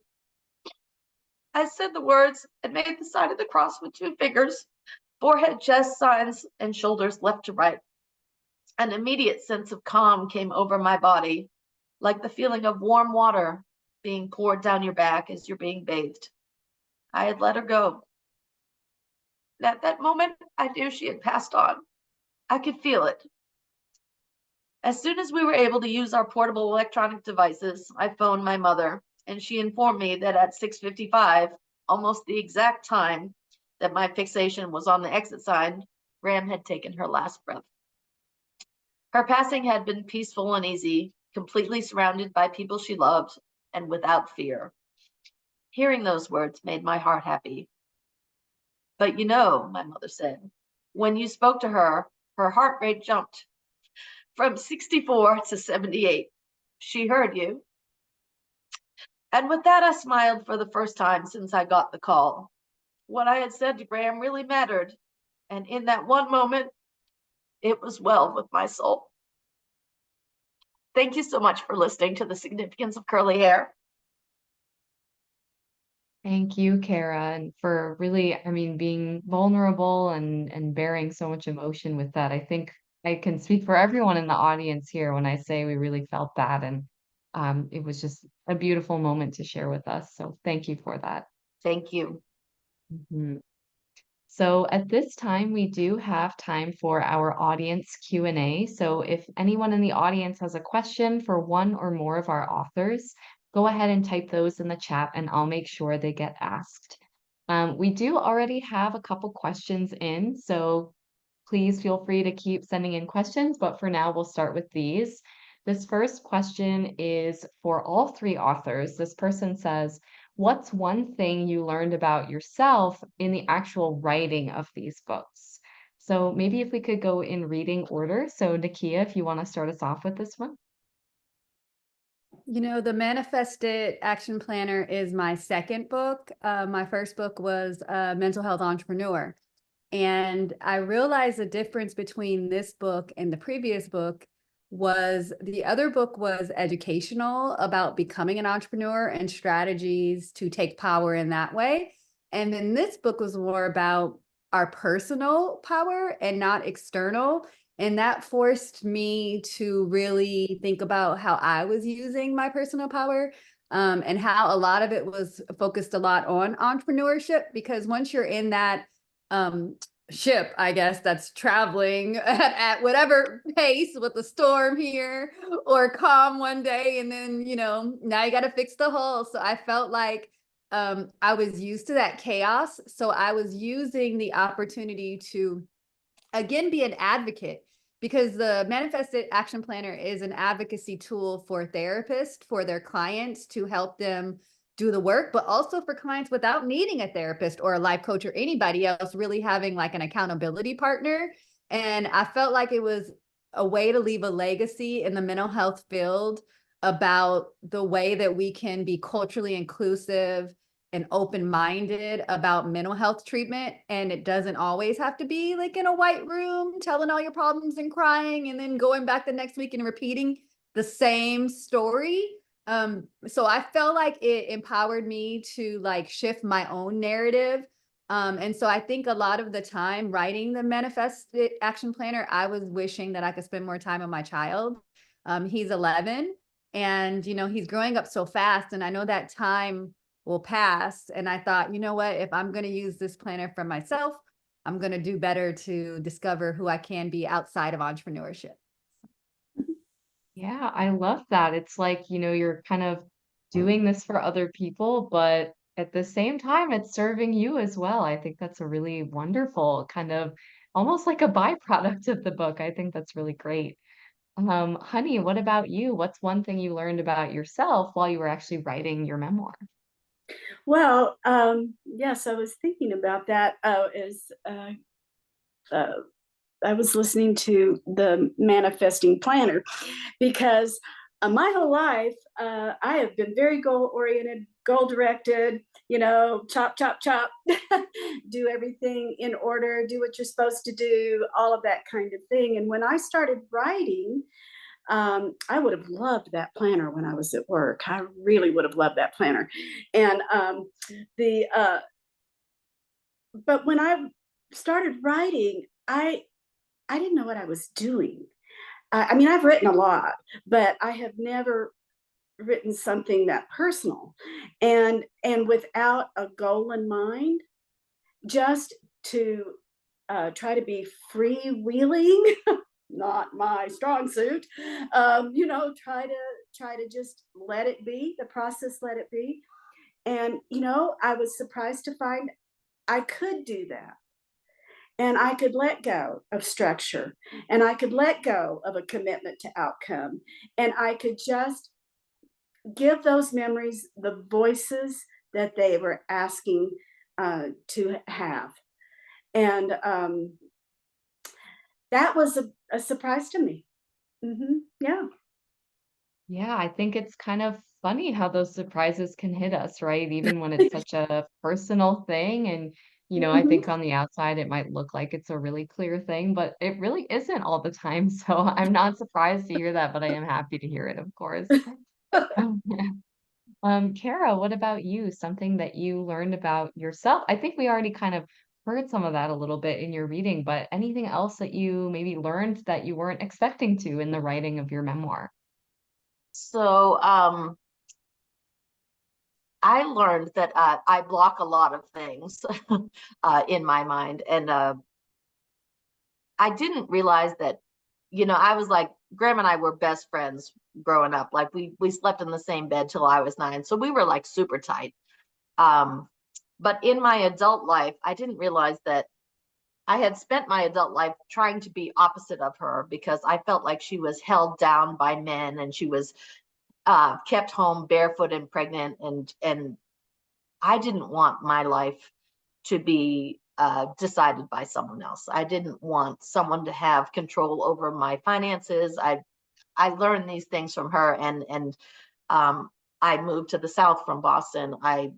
I said the words and made the sign of the cross with 2 fingers, forehead, chest, sides, and shoulders left to right. An immediate sense of calm came over my body, like the feeling of warm water being poured down your back as you're being bathed. I had let her go. At that moment, I knew she had passed on. I could feel it. As soon as we were able to use our portable electronic devices, I phoned my mother, and she informed me that at 6:55, almost the exact time that my fixation was on the exit sign, Graham had taken her last breath. Her passing had been peaceful and easy, completely surrounded by people she loved and without fear. Hearing those words made my heart happy. But you know, my mother said, when you spoke to her, her heart rate jumped from 64 to 78. She heard you. And with that, I smiled for the first time since I got the call. What I had said to Graham really mattered. And in that one moment, it was well with my soul. Thank you so much for listening to The Significance of Curly Hair. Thank you, Kara, and for really, I mean, being vulnerable and bearing so much emotion with that. I think I can speak for everyone in the audience here when I say we really felt that, and it was just a beautiful moment to share with us. So thank you for that. Thank you. Mhm. So at this time, we do have time for our audience Q&A. So if anyone in the audience has a question for one or more of our authors, go ahead and type those in the chat and I'll make sure they get asked. We do already have a couple questions in, so please feel free to keep sending in questions, but for now, we'll start with these. This first question is for all three authors. This person says, what's one thing you learned about yourself in the actual writing of these books? So maybe if we could go in reading order. So Nakeya, if you want to start us off with this one. You know, the Manifested Action Planner is my second book. My first book was Mental Health Entrepreneur. And I realized the difference between this book and the previous book was the other book was educational about becoming an entrepreneur and strategies to take power in that way. And then this book was more about our personal power and not external. And that forced me to really think about how I was using my personal power, and how a lot of it was focused a lot on entrepreneurship, because once you're in that ship, I guess, that's traveling at whatever pace with a storm here or calm one day, and then, you know, now you got to fix the hull. So I felt like I was used to that chaos. So I was using the opportunity to, again, be an advocate, because the Manifested Action Planner is an advocacy tool for therapists, for their clients, to help them do the work, but also for clients without needing a therapist or a life coach or anybody else, really having like an accountability partner. And I felt like it was a way to leave a legacy in the mental health field about the way that we can be culturally inclusive and open-minded about mental health treatment. And it doesn't always have to be like in a white room telling all your problems and crying and then going back the next week and repeating the same story. So I felt like it empowered me to like shift my own narrative. And so I think a lot of the time writing the Manifested Action Planner, I was wishing that I could spend more time with my child. He's 11 and, you know, he's growing up so fast, and I know that time will pass. And I thought, you know what, if I'm going to use this planner for myself, I'm going to do better to discover who I can be outside of entrepreneurship. Yeah, I love that. It's like, you know, you're kind of doing this for other people, but at the same time, it's serving you as well. I think that's a really wonderful kind of almost like a byproduct of the book. I think that's really great. Honey, what about you? What's one thing you learned about yourself while you were actually writing your memoir? Well, yes, I was thinking about that as uh, I was listening to the Manifesting Planner, because my whole life I have been very goal oriented, goal directed, you know, chop, chop, chop, do everything in order, do what you're supposed to do, all of that kind of thing. And when I started writing, I would have loved that planner when I was at work. I really would have loved that planner. And the but when I started writing, I didn't know what I was doing. I mean, I've written a lot, but I have never written something that personal, and without a goal in mind, just to try to be freewheeling, not my strong suit. You know, try to just let it be the process, let it be. And you know, I was surprised to find I could do that. and I could let go of structure, and I could let go of a commitment to outcome, and I could just give those memories the voices that they were asking to have. And that was a surprise to me. Yeah. Yeah, I think it's kind of funny how those surprises can hit us, right? Even when it's such a personal thing. And, I Mhm. think on the outside it might look like it's a really clear thing, but it really isn't all the time. So I'm not surprised to hear that, but I am happy to hear it, of course. Kara, what about you? Something that you learned about yourself? I think we already kind of heard some of that a little bit in your reading, but anything else that you maybe learned that you weren't expecting to in the writing of your memoir? So I learned that I block a lot of things in my mind, and I didn't realize that, I was like, Graham and I were best friends growing up. Like we slept in the same bed till I was 9, so we were like super tight. Um, but in my adult life, I didn't realize that I had spent my adult life trying to be opposite of her because I felt like she was held down by men, and she was kept home barefoot and pregnant, and I didn't want my life to be decided by someone else. I didn't want someone to have control over my finances. I learned these things from her, and um, I moved to the South from Boston. I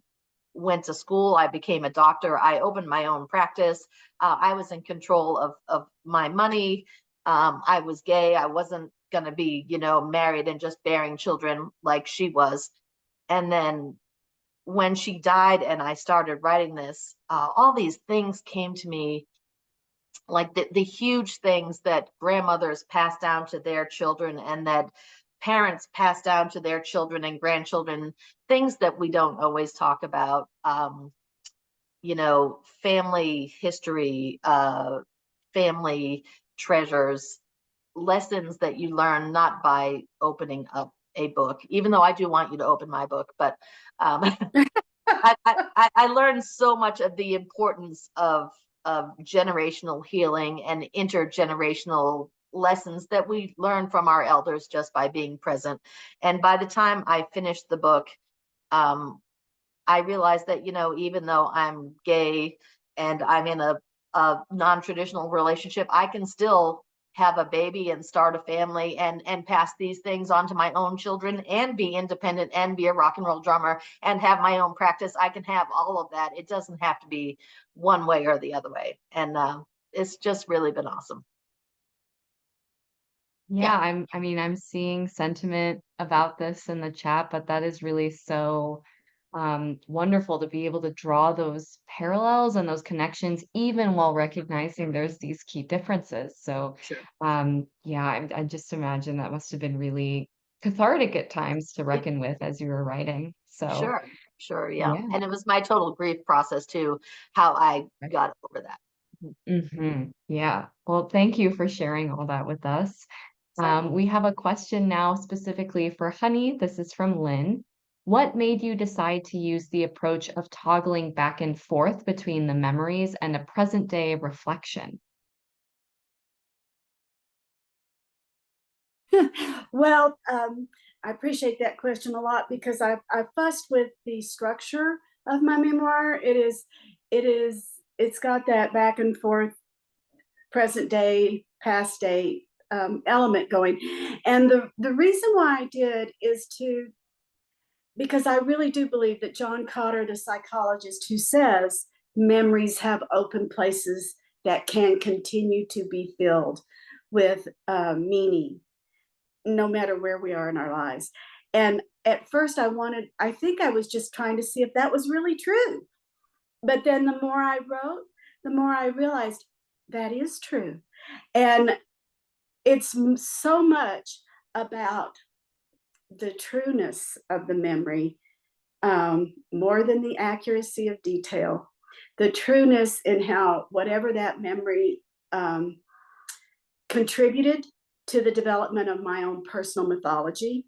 went to school. I became a doctor. I opened my own practice. I was in control of my money. I was gay. I wasn't going to be, married and just bearing children like she was. And then when she died and I started writing this, all these things came to me, like the huge things that grandmothers pass down to their children and that parents pass down to their children and grandchildren, things that we don't always talk about. Family history, family treasures, lessons that you learn not by opening up a book, even though I do want you to open my book, but I learned so much of the importance of generational healing and intergenerational lessons that we learn from our elders just by being present. And by the time I finished the book, um, I realized that, even though I'm gay and I'm in a non-traditional relationship, I can still have a baby and start a family and pass these things on to my own children and be independent and be a rock and roll drummer and have my own practice. I can have all of that. It doesn't have to be one way or the other way. And it's just really been awesome. Yeah, Yeah, I'm seeing sentiment about this in the chat, but that is really so wonderful to be able to draw those parallels and those connections, even while recognizing there's these key differences. So, sure. yeah, I just imagine that must have been really cathartic at times to reckon with as you were writing. So, Sure, sure, yeah. yeah. And it was my total grief process too, how I got over that. Yeah. Well, thank you for sharing all that with us. Certainly. We have a question now specifically for Honey. This is from Lynn. What made you decide to use the approach of toggling back and forth between the memories and a present day reflection? Well, I appreciate that question a lot because I fussed with the structure of my memoir. It's got that back and forth, present day, past day element going, and the reason why I did is to because I really do believe that John Cotter, the psychologist, who says memories have open places that can continue to be filled with meaning no matter where we are in our lives. And at first, I think I was just trying to see if that was really true. But then the more I wrote, the more I realized that is true. And it's so much about the trueness of the memory, more than the accuracy of detail, the trueness in how whatever that memory um, contributed to the development of my own personal mythology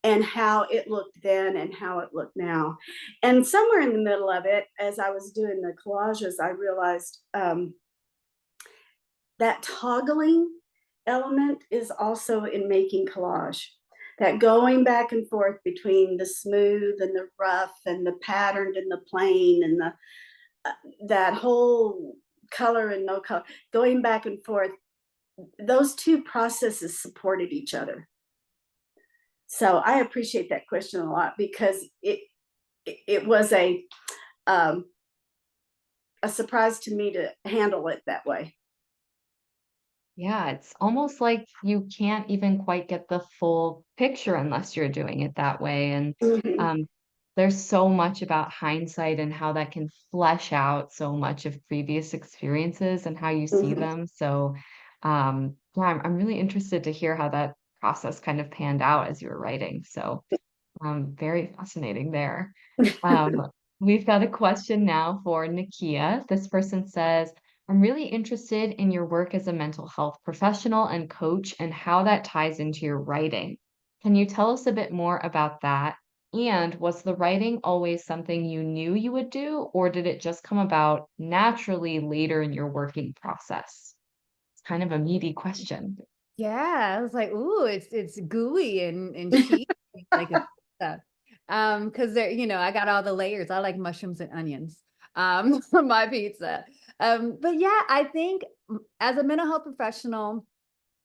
and how it looked then and how it looked now. And somewhere in the middle of it, as I was doing the collages, I realized that toggling element is also in making collage. That going back and forth between the smooth and the rough and the patterned and the plain and the that whole color and no color, going back and forth, those two processes supported each other. So I appreciate that question a lot because it was a surprise to me to handle it that way. Yeah, it's almost like you can't even quite get the full picture unless you're doing it that way. And Mhm, um, there's so much about hindsight and how that can flesh out so much of previous experiences and how you see mhm. them. So, yeah, I'm really interested to hear how that process kind of panned out as you were writing. So, very fascinating there. Um, we've got a question now for Nakia. This person says, I'm really interested in your work as a mental health professional and coach and how that ties into your writing. Can you tell us a bit more about that? And was the writing always something you knew you would do, or did it just come about naturally later in your working process? It's kind of a meaty question. Yeah, I was like, "Ooh, it's gooey and cheesy like a pizza." Because there, I got all the layers. I like mushrooms and onions, on my pizza. But yeah, I think as a mental health professional,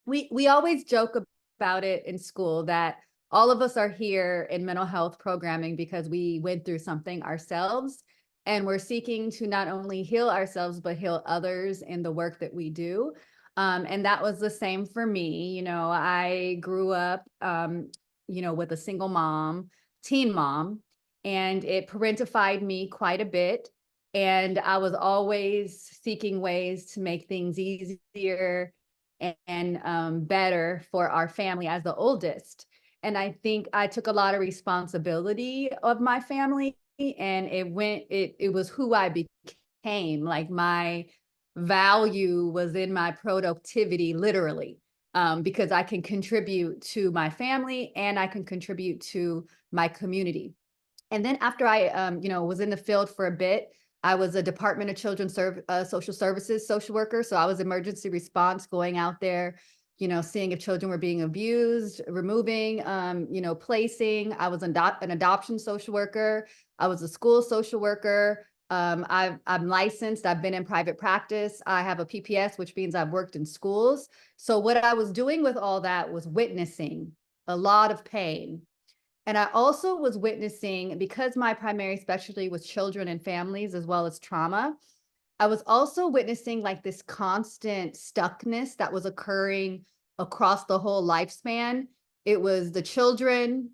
we always joke about it in school that all of us are here in mental health programming because we went through something ourselves, and we're seeking to not only heal ourselves but heal others in the work that we do. And that was the same for me. I grew up, with a single mom, teen mom, and it parentified me quite a bit. And I was always seeking ways to make things easier and better for our family as the oldest. And I think I took a lot of responsibility of my family, and it was who I became. Like, my value was in my productivity, literally, because I can contribute to my family and I can contribute to my community. And then after I, was in the field for a bit, I was a Department of Social Services social worker. So I was emergency response, going out there, seeing if children were being abused, removing, placing. I was an adoption social worker. I was a school social worker. I'm licensed. I've been in private practice. I have a PPS, which means I've worked in schools. So what I was doing with all that was witnessing a lot of pain. And I also was witnessing, because my primary specialty was children and families as well as trauma, I was also witnessing like this constant stuckness that was occurring across the whole lifespan. It was the children,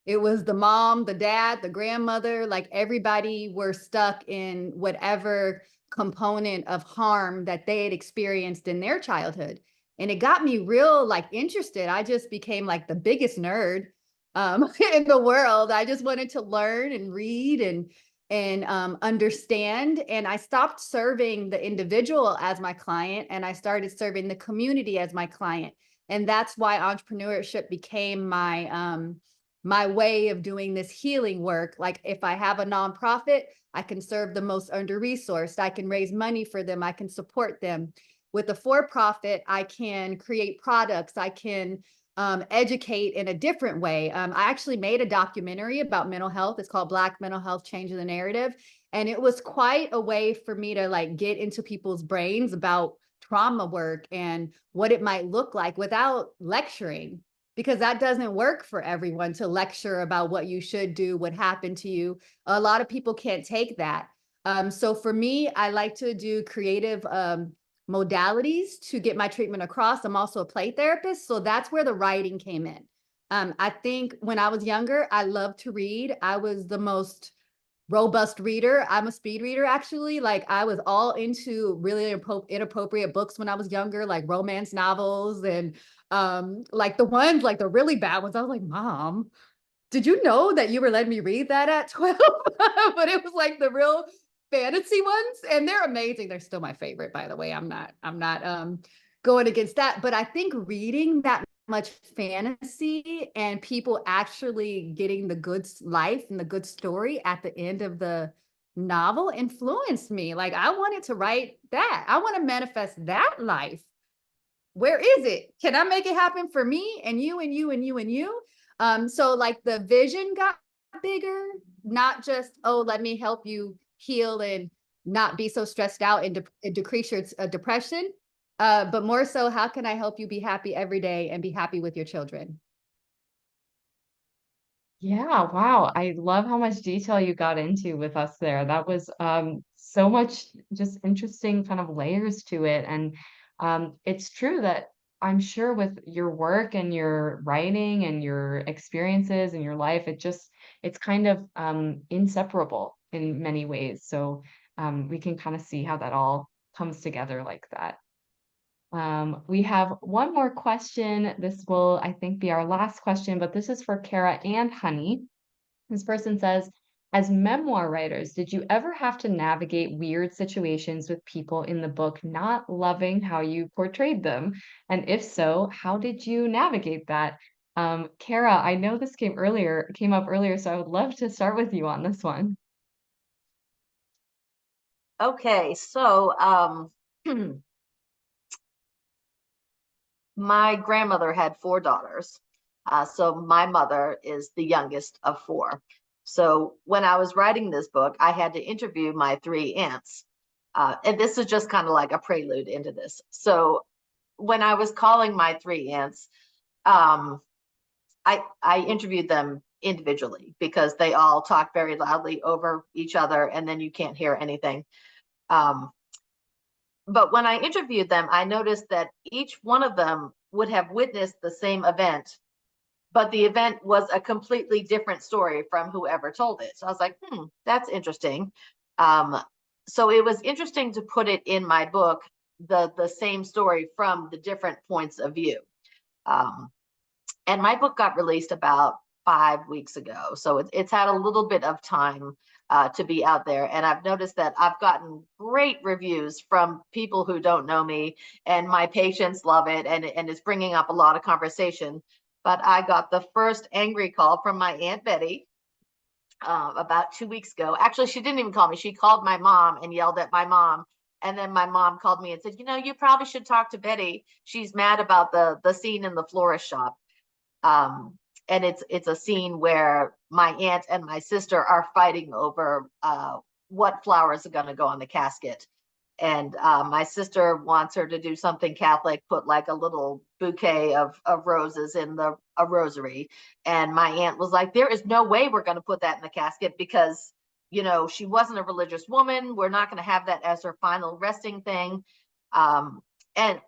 it was the mom, the dad, the grandmother, like everybody were stuck in whatever component of harm that they had experienced in their childhood. And it got me real like interested. I just became like the biggest nerd in the world. I just wanted to learn and read and understand. And I stopped serving the individual as my client, and I started serving the community as my client. And that's why entrepreneurship became my way of doing this healing work. Like, if I have a nonprofit, I can serve the most under-resourced. I can raise money for them. I can support them. With a for-profit, I can create products. I can educate in a different way. I actually made a documentary about mental health. It's called Black Mental Health Changing the Narrative. And it was quite a way for me to like get into people's brains about trauma work and what it might look like without lecturing, because that doesn't work for everyone to lecture about what you should do, what happened to you. A lot of people can't take that. So for me, I like to do creative modalities to get my treatment across. I'm also a play therapist, so that's where the writing came in. I think when I was younger, I loved to read. I was the most robust reader. I'm a speed reader, actually. Like, I was all into really inappropriate books when I was younger, like romance novels and like the ones, like the really bad ones. I was like, Mom, did you know that you were letting me read that at 12? But it was like the real fantasy ones, and they're amazing. They're still my favorite, by the way. I'm not going against that, but I think reading that much fantasy and people actually getting the good life and the good story at the end of the novel influenced me. Like, I wanted to write that. I want to manifest that life. where is it? Can I make it happen for me and you and you and you and you? So like the vision got bigger, not just, oh, let me help you heal and not be so stressed out and, and decrease your depression, but more so, how can I help you be happy every day and be happy with your children? Yeah, wow. I love how much detail you got into with us there. That was so much just interesting kind of layers to it. And it's true that I'm sure with your work and your writing and your experiences and your life, it's kind of inseparable in many ways. So we can kind of see how that all comes together like that. We have one more question. This will, I think, be our last question, but this is for Kara and Honey. This person says, as memoir writers, did you ever have to navigate weird situations with people in the book not loving how you portrayed them? And if so, how did you navigate that? Kara, I know this came up earlier, so I would love to start with you on this one. Okay, so my grandmother had 4 daughters. So my mother is the youngest of 4. So when I was writing this book, I had to interview my 3 aunts. And this is just kind of like a prelude into this. So when I was calling my 3 aunts, um, I interviewed them individually because they all talk very loudly over each other and then you can't hear anything. Um, but when I interviewed them, I noticed that each one of them would have witnessed the same event, but the event was a completely different story from whoever told it. So I was like, that's interesting. Um, so it was interesting to put it in my book, the same story from the different points of view. Um, and my book got released about 5 weeks ago, so it's had a little bit of time to be out there. And I've noticed that I've gotten great reviews from people who don't know me, and my patients love it, and it's bringing up a lot of conversation. But I got the first angry call from my Aunt Betty about 2 weeks ago. Actually, she didn't even call me. She called my mom and yelled at my mom. And then my mom called me and said, you probably should talk to Betty. She's mad about the scene in the florist shop. Um, and it's a scene where my aunt and my sister are fighting over what flowers are going to go on the casket. And my sister wants her to do something Catholic, put like a little bouquet of roses in a rosary. And my aunt was like, there is no way we're going to put that in the casket because, she wasn't a religious woman. We're not going to have that as her final resting thing. Um, and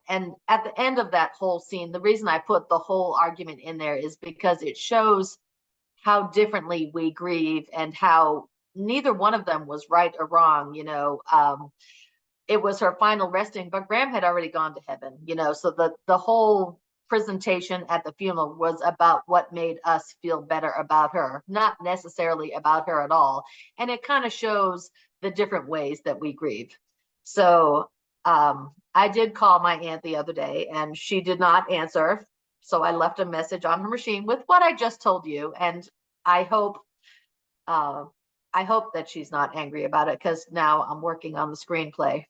at the end of that whole scene, the reason I put the whole argument in there is because it shows how differently we grieve and how neither one of them was right or wrong. It was her final resting, but Graham had already gone to heaven, so the whole presentation at the funeral was about what made us feel better about her, not necessarily about her at all. And it kind of shows the different ways that we grieve. So I did call my aunt the other day and she did not answer. So I left a message on her machine with what I just told you. And I hope uh, I hope that she's not angry about it because now I'm working on the screenplay.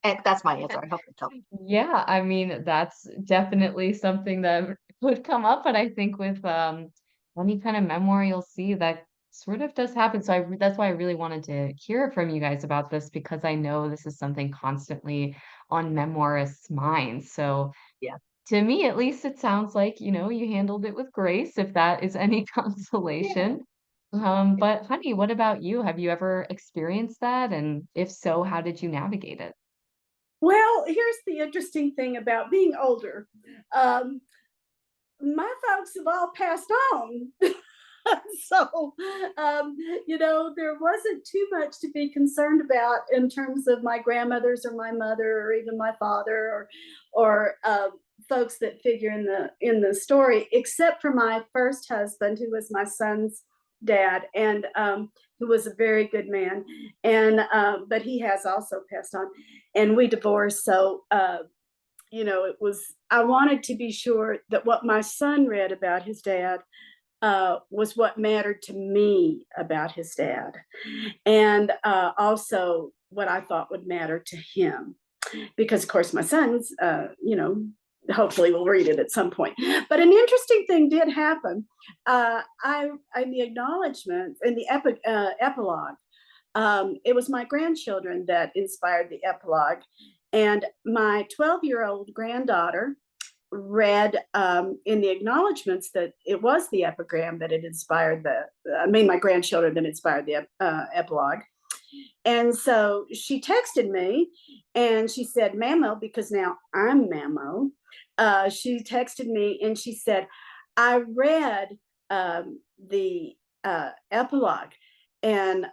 And that's my answer. I hope it helps. Yeah, I mean, that's definitely something that would come up, but I think with any kind of memoir you'll see that sort of does happen. So that's why I really wanted to hear from you guys about this because I know this is something constantly on memoirists' minds. So Yeah. to me, at least, it sounds like, you handled it with grace, if that is any Yeah. consolation. But honey, what about you? Have you ever experienced that? And if so, how did you navigate it? Well, here's the interesting thing about being older. Um, my folks have all passed on. So, there wasn't too much to be concerned about in terms of my grandmothers or my mother or even my father or folks that figure in the story, except for my first husband, who was my son's dad, and who was a very good man, and but he has also passed on, and we divorced. So it was, I wanted to be sure that what my son read about his dad was what mattered to me about his dad, and also what I thought would matter to him. because of course my sons, hopefully will read it at some point. But an interesting thing did happen. I in the acknowledgments in the epilogue, it was my grandchildren that inspired the epilogue, and my 12-year-old granddaughter read in the acknowledgments that it was the epigram that had inspired my grandchildren that inspired the epilogue. And so she texted me and she said, Mamo, because now I'm Mamo. She texted me and she said, I read the epilogue. And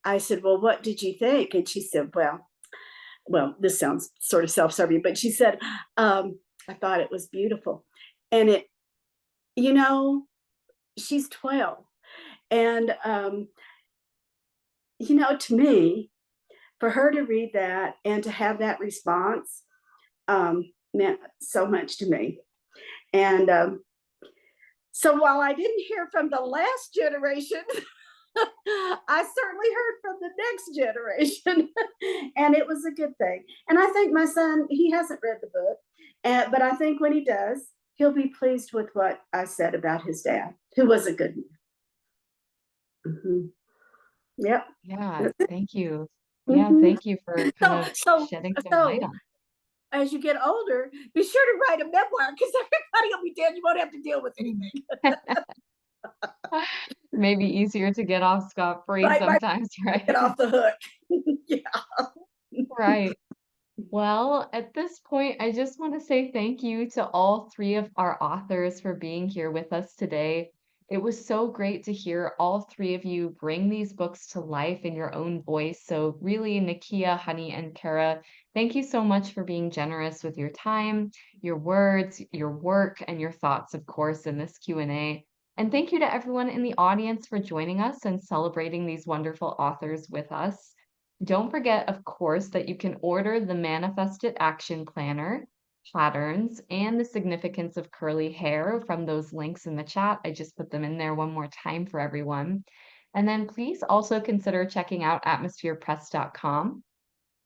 I said, well, what did you think? And she said, well, this sounds sort of self-serving, but she said, I thought it was beautiful. And she's 12. And, to me, for her to read that and to have that response meant so much to me. And so while I didn't hear from the last generation, I certainly heard from the next generation, and it was a good thing. And I think my son, he hasn't read the book, but I think when he does, he'll be pleased with what I said about his dad, who was a good man. Mm-hmm. Yep. Yeah, thank you. Yeah, thank you for kind of shedding some light on. As you get older, be sure to write a memoir because everybody will be dead. You won't have to deal with anything. Maybe easier to get off scot-free sometimes, right? Get off the hook. Yeah. Right. Well, at this point, I just want to say thank you to all three of our authors for being here with us today. It was so great to hear all three of you bring these books to life in your own voice. So really, Nakeya, Honey, and Kara, thank you so much for being generous with your time, your words, your work, and your thoughts, of course, in this Q&A. And thank you to everyone in the audience for joining us and celebrating these wonderful authors with us. Don't forget, of course, that you can order the Manifested Action Planner, patterns, and the significance of curly hair from those links in the chat. I just put them in there one more time for everyone. And then please also consider checking out atmospherepress.com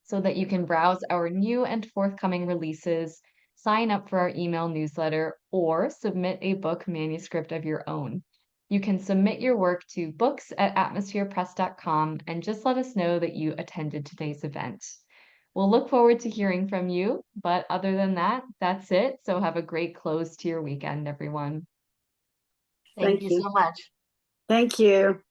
so that you can browse our new and forthcoming releases, sign up for our email newsletter, or submit a book manuscript of your own. You can submit your work to books@atmospherepress.com and just let us know that you attended today's event. We'll look forward to hearing from you, but other than that, that's it. So have a great close to your weekend, everyone. Thank you so much. Thank you.